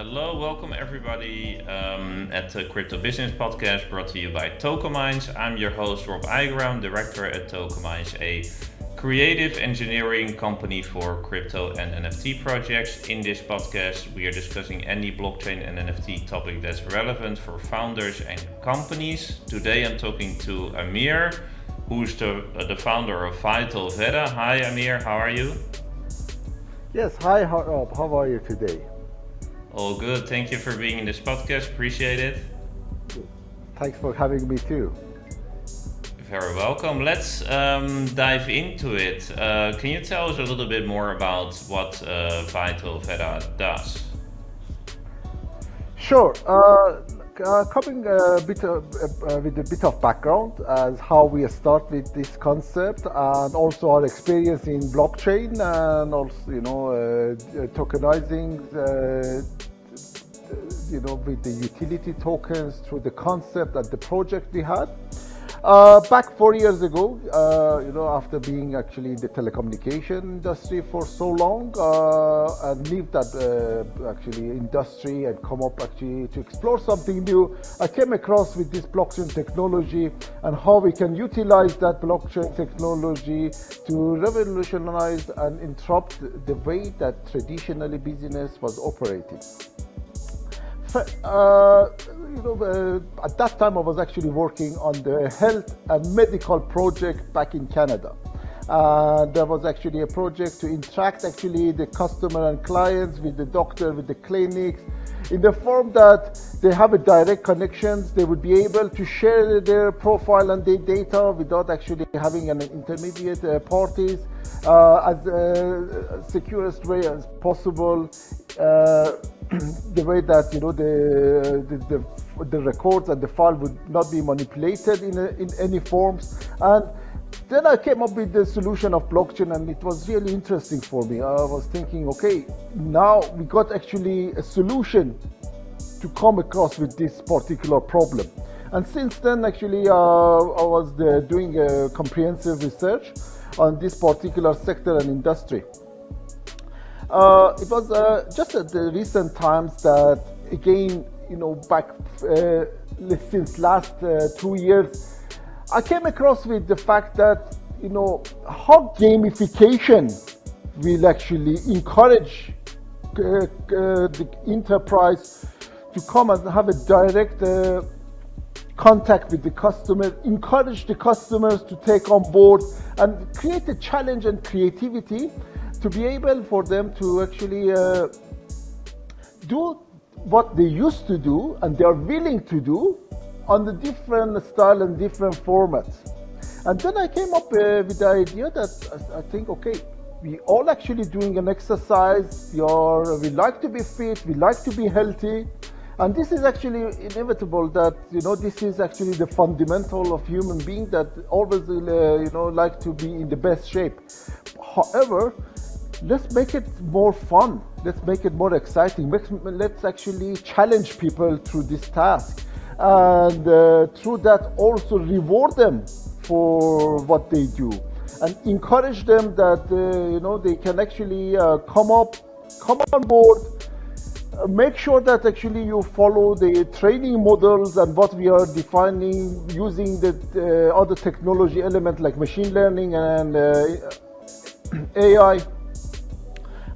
Hello, welcome everybody at the Crypto Business Podcast brought to you by TokenMinds. I'm your host Rob Eijgenraam, director at TokenMinds, a creative engineering company for crypto and NFT projects. In this podcast, we are discussing any blockchain and NFT topic that's relevant for founders and companies. Today I'm talking to Amir, who's the founder of VitalVeda. Hi Amir, how are you? Yes, hi Rob, how are you today? All good. Thank you for being in this podcast. Appreciate it. Thanks for having me too. Very welcome. Let's dive into it. Can you tell us a little bit more about what VitalVeda does? Sure. Coming with a bit of background as how we start with this concept and also our experience in blockchain and also tokenizing with the utility tokens through the concept and the project we had. Back 4 years ago, after being actually in the telecommunication industry for so long and leave that actually industry and come up actually to explore something new, I came across with this blockchain technology and how we can utilize that blockchain technology to revolutionize and interrupt the way that traditionally business was operating. At that time I was actually working on the health and medical project back in Canada. There was actually a project to interact actually the customer and clients with the doctor, with the clinics, in the form that they have a direct connections. They would be able to share their profile and their data without actually having an intermediate parties as securest way as possible. The way that the records and the file would not be manipulated in any forms. And then I came up with the solution of blockchain, and it was really interesting for me. I was thinking, okay, now we got actually a solution to come across with this particular problem. And since then, actually, I was doing a comprehensive research on this particular sector and industry. It was just at the recent times that, again, back since last 2 years, I came across with the fact that, how gamification will actually encourage the enterprise to come and have a direct contact with the customer, encourage the customers to take on board and create a challenge and creativity to be able for them to actually do what they used to do and they are willing to do on the different style and different formats. And then I came up with the idea that I think, okay, we all actually doing an exercise, we like to be fit, we like to be healthy, and this is actually inevitable that, this is actually the fundamental of human being that always, like to be in the best shape. However, let's make it more fun. Let's make it more exciting. Let's actually challenge people through this task. And through that also reward them for what they do. And encourage them that, they can actually come on board. Make sure that actually you follow the training models and what we are defining using the other technology element like machine learning and AI.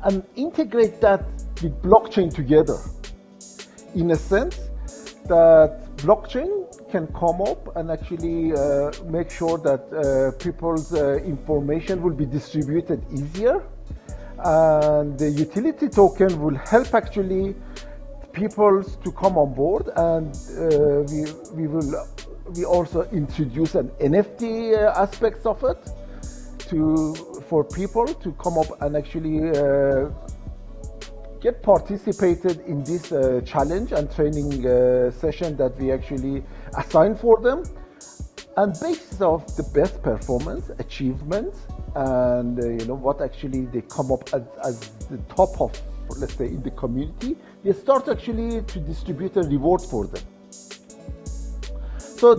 And integrate that with blockchain together in a sense that blockchain can come up and actually make sure that people's information will be distributed easier, and the utility token will help actually people to come on board, and we also introduce an NFT aspects of it for people to come up and actually get participated in this challenge and training session that we actually assign for them, and based off the best performance achievements and what actually they come up as the top of, let's say, in the community, they start actually to distribute a reward for them. So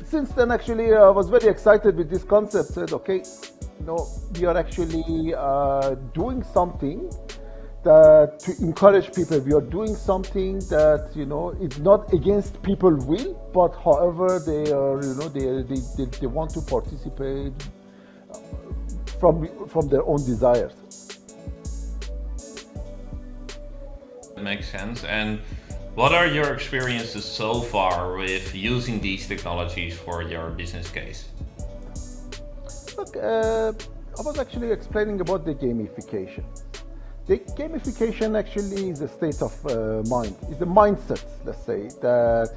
since then, actually, I was very excited with this concept. Said, okay, we are actually doing something that to encourage people. We are doing something that, you know, it's not against people's will, but however they are, you know, they want to participate from their own desires. Makes sense. And what are your experiences so far with using these technologies for your business case? Look, I was actually explaining about the gamification. The gamification actually is a state of mind. It's a mindset, let's say, that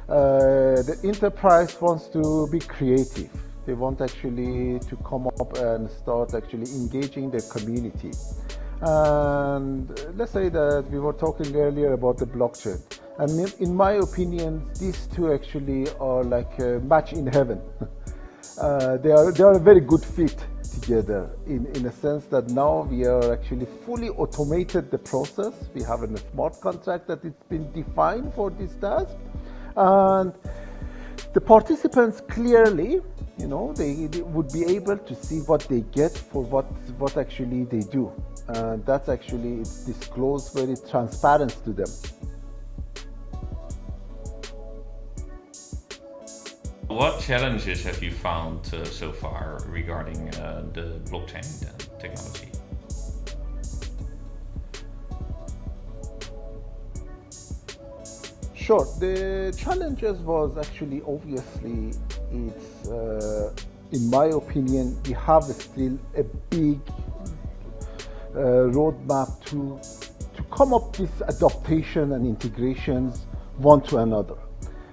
the enterprise wants to be creative. They want actually to come up and start actually engaging their community. And let's say that we were talking earlier about the blockchain. And in my opinion, these two actually are like a match in heaven. They are a very good fit together in a sense that now we are actually fully automated the process. We have a smart contract that it's been defined for this task. And the participants clearly, you know, they would be able to see what they get for what actually they do. And that's actually, it's disclosed very transparent to them. What challenges have you found so far regarding the blockchain technology? Sure. The challenges was actually obviously it's in my opinion we have still a big roadmap to come up with adaptation and integrations one to another.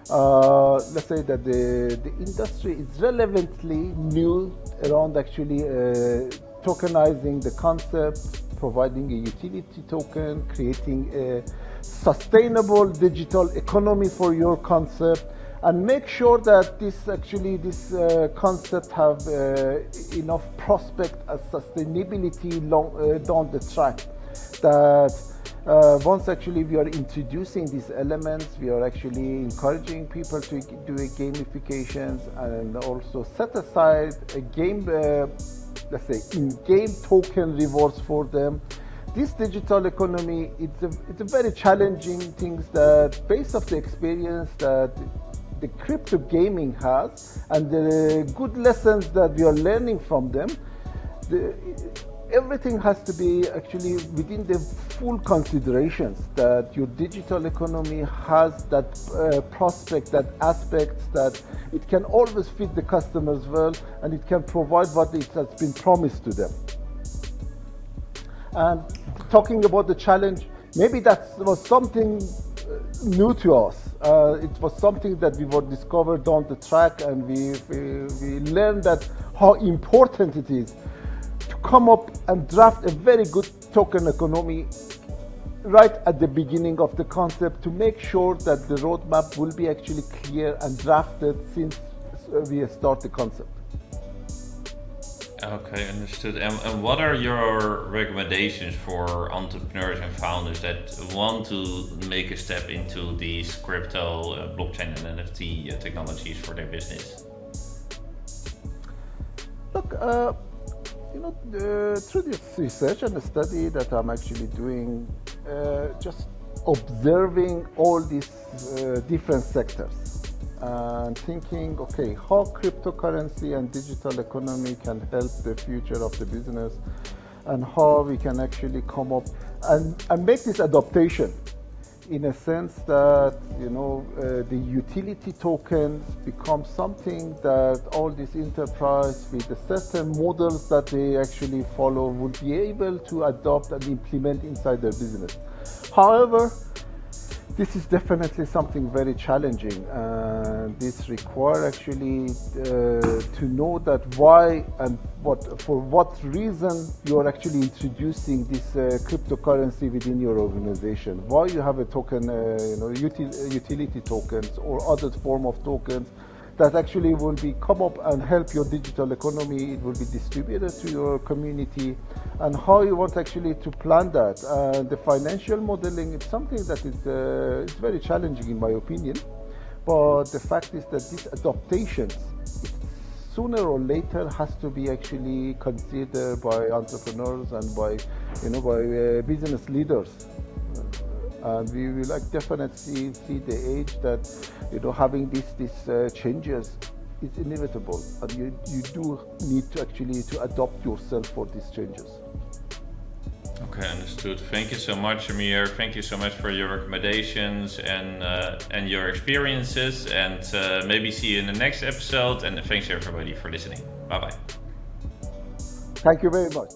Let's say that the industry is relevantly new around actually tokenizing the concept, providing a utility token, creating a sustainable digital economy for your concept, and make sure that this concept have enough prospect as sustainability down the track. That once actually we are introducing these elements, we are actually encouraging people to do a gamifications and also set aside a game, let's say, in-game token rewards for them. This digital economy, it's a very challenging thing that based off the experience that the crypto gaming has and the good lessons that we are learning from them, everything has to be actually within the full considerations that your digital economy has that prospect, that aspect that it can always fit the customers well and it can provide what it has been promised to them. And talking about the challenge, maybe that was something new to us. It was something that we were discovered down the track, and we learned that how important it is to come up and draft a very good token economy right at the beginning of the concept to make sure that the roadmap will be actually clear and drafted since we start the concept. Okay, understood. And what are your recommendations for entrepreneurs and founders that want to make a step into these crypto, blockchain and NFT technologies for their business? Look, through this research and the study that I'm actually doing, just observing all these different sectors and thinking, okay, how cryptocurrency and digital economy can help the future of the business, and how we can actually come up and make this adaptation in a sense that, you know, the utility tokens become something that all this enterprise with the certain models that they actually follow would be able to adopt and implement inside their business. However, this is definitely something very challenging, and this requires actually to know that why and for what reason you are actually introducing this cryptocurrency within your organization. Why you have a token, utility tokens or other form of tokens that actually will be come up and help your digital economy. It will be distributed to your community, and how you want actually to plan that. The financial modeling is something that is it's very challenging in my opinion, but the fact is that these adaptations sooner or later has to be actually considered by entrepreneurs and by by business leaders. And we will definitely see the age that having these changes is inevitable, and you do need to actually to adopt yourself for these changes. Okay, understood. Thank you so much, Amir. Thank you so much for your recommendations and your experiences. And maybe see you in the next episode. And thanks everybody for listening. Bye bye. Thank you very much.